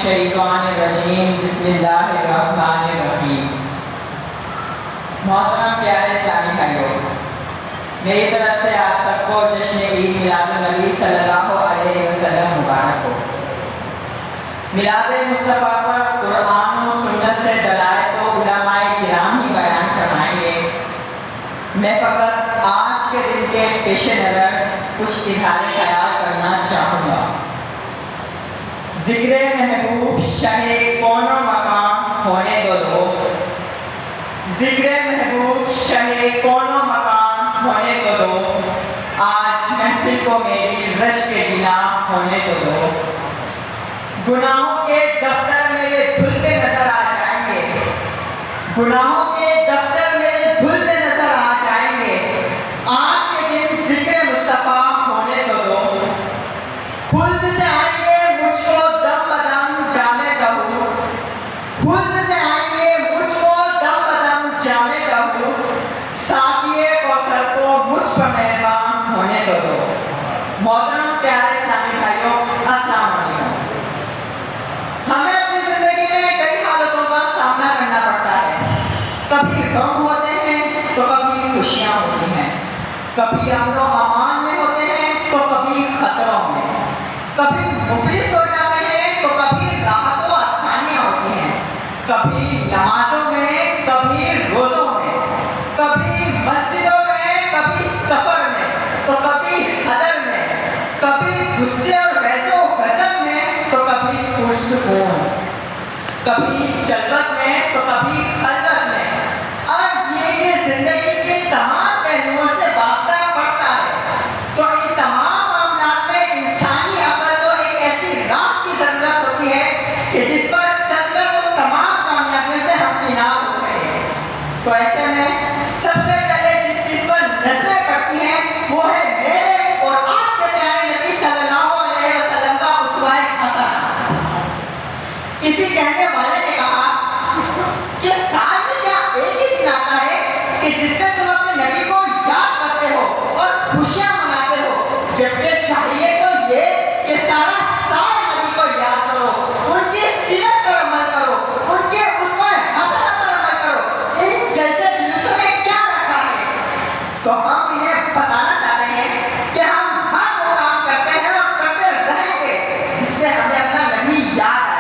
الشیطان الرجیم بسم اللہ الرحمن الرحیم۔ محترم پیارے اسلامی بھائیوں، میری طرف سے آپ سب کو جشن عید میلاد النبی صلی اللہ علیہ وسلم مبارک ہو۔ میلاد مصطفیٰ پر قرآن و سنت سے دلائل تو علماء کرام ہی بیان فرمائیں گے۔ میں فقط آج کے دن کے پیش نظر کچھ اظہار خیال کرنا چاہوں گا۔ ذکر محبوب شاہ کون و مقام ہونے دو لوگ، ذکر محبوب شاہ کون و مقام ہونے تو دو، آج محفل کو میری رشک جینا ہونے تو دو۔ گناہوں کے دفتر میرے دھلتے نظر آ جائیں گے، گناہوں کے دفتر میرے دھلتے نظر آ جائیں گے، آج کے دن ذکر مصطفیٰ ہونے تو دو۔ خلد سے آئیں گے مجھ کو دم بدم جامع کہو، خلد سے آئیں گے مجھ کو دم بدم جامع کہو، ساقیے کوثر کو مجھ پر مہربان ہونے تو دو۔ محترم پیارے اسلامی بھائیوں، السلام علیکم۔ ہمیں اپنی زندگی میں کئی حالتوں کا سامنا کرنا پڑتا ہے، کبھی غم ہوتے ہیں تو کبھی خوشیاں ہوتی ہیں، کبھی امن و امان میں ہوتے ہیں تو کبھی خطروں میں، کبھی مفلس ہو جاتے ہیں تو کبھی راحت و آسانیاں ہوتی ہیں، کبھی نمازوں میں کبھی روزوں میں، کبھی مسجدوں میں کبھی سفر میں تو کبھی حضر میں، کبھی غصے اور بحث و غضب میں تو کبھی پرسکون، کبھی جلوت میں تو کبھی خلوت میں۔ عرض یہ کہ زندگی کے تمام پہلوؤں سے واسطہ پڑتا ہے، تو ان تمام معاملات میں انسانی عقل کو ایک ایسی راہ کی ضرورت ہوتی ہے کہ جس پر چل کر وہ تمام کامیابیوں سے ہمکنار ہو سکے۔ تو ایسے میں سب سے پہلے جس چیز پر نظریں پڑتی ہیں وہ ہے میرے اور آپ کے پیارے نبی صلی اللہ علیہ وسلم کا اسوہ حسنہ۔ کسی کہنے والے نے کہا کہ سال میں کیا ایک ہی دن آتا ہے کہ جس میں تم اپنے نبی کو یاد کرتے ہو اور خوشیاں مناتے ہو، جبکہ چاہیے تو یہ کہ سارا سال نبی کو یاد کرو، ان کی سیرت پر عمل کرو، ان کے اسوہ حسنہ پر عمل کرو۔ ان جلسے جلوسوں میں کیا رکھا ہے؟ تو ہم انہیں بتانا چاہتے ہیں کہ ہم ہر وہ کام کرتے ہیں اور کرتے رہیں گے جس سے ہمیں اپنا نبی یاد آئے۔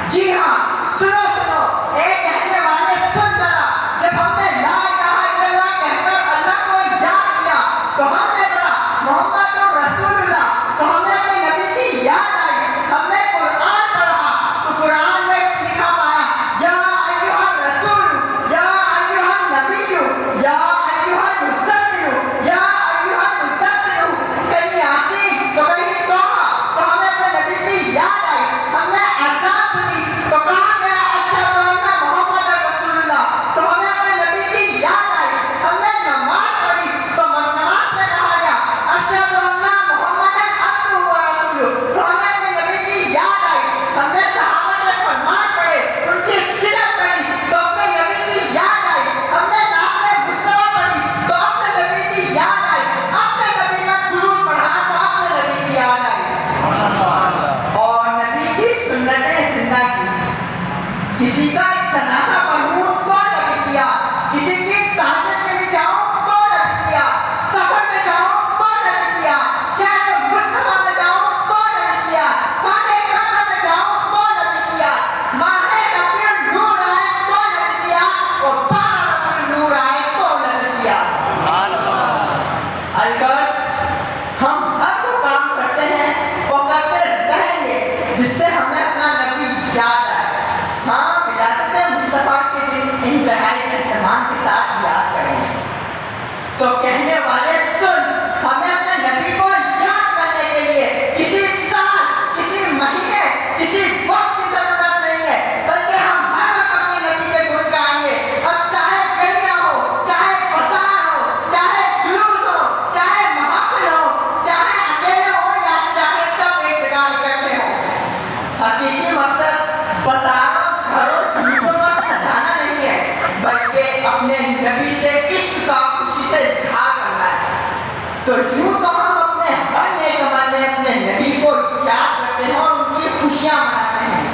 جی ہاں، سنو سنو، اے کہنے والے سن ذرا، جب ہم نے لا الہ الا اللہ کہہ کر اللہ کو یاد کیا تو ہم نے پڑھا محمد رسول اللہ، تو ہم نے اپنے نبی کی یاد آئی، ہم نے قرآن پڑھا تو قرآن میں لکھا پایا یا ایھا الرسول یا ایھا النبی یا ایھا المزمل یا ایھا المدثر، کہیں یاسین تو کہیں طٰہٰ، تو ہمیں اپنے نبی کی یاد آئی، ہم نے اذان سنی تو کہا گیا اشہد ان محمد رسول اللہ، تو ہمیں اپنے نبی کی یاد آئی، ہم نے نماز پڑھی تو نماز میں کہا گیا اشہد ان محمد عبدہ و رسولہ، تو ہمیں اپنے نبی کی یاد آئی، ہم نے صحابہ کے فرمان پڑھے، ان کی سیرت پڑھی تو اپنے نبی کی یاد آئی، ہم نے نعت مصطفیٰ پڑھی تو اپنے نبی کی یاد آئی، اپنے نبی میں درود پڑھا تو اپنے نبی کی یاد آئی، اور نبی کی سنتیں زندہ کی۔ کسی کا جنازہ پڑھوں تو نبی کیا، کسی کی تعزیت کے لیے جاؤں تو نبی کیا، سفر میں جاؤں تو نبی کیا، شہر مصطفیٰ میں جاؤں تو نبی کیا، خانہ کعبہ میں جاؤں تو نبی کیا، ماہ ربیع النور آئے تو نبی کیا، اور 12 ربیع النور آئے تو نبی کیا۔ الغرض ہم ہر وہ کام کرتے ہیں اور کرتے رہیں گے جس سے ہمیں اپنا نبی یاد آئے۔ ہاں، ولادت مصطفیٰ کے دن انتہائی اہتمام کے ساتھ یاد کریں گے۔ تو کہنے والے سن، ہمیں اپنے نبی کو یاد کرنے کے لیے کسی سال، کسی مہینے، کسی وقت کی ضرورت نہیں ہے، بلکہ ہم ہر وقت اپنے نبی کے گن گائیں گے، اب چاہے گلیاں ہو، چاہے بازار ہو، چاہے جلوس ہو، چاہے محافل ہو، چاہے اکیلے ہو یا چاہے سب ایک جگہ اکٹھے ہوں۔ حقیقی مقصد بازاروں، گھروں، جلوسوں کا سجانا نہیں ہے، بلکہ اپنے نبی سے عشق کا خوشی سے اظہار کرنا ہے۔ تو یوں تو ہم اپنے ہر نیک عمل میں اپنے نبی کو یاد کرتے ہیں اور ان کی خوشیاں مناتے ہیں۔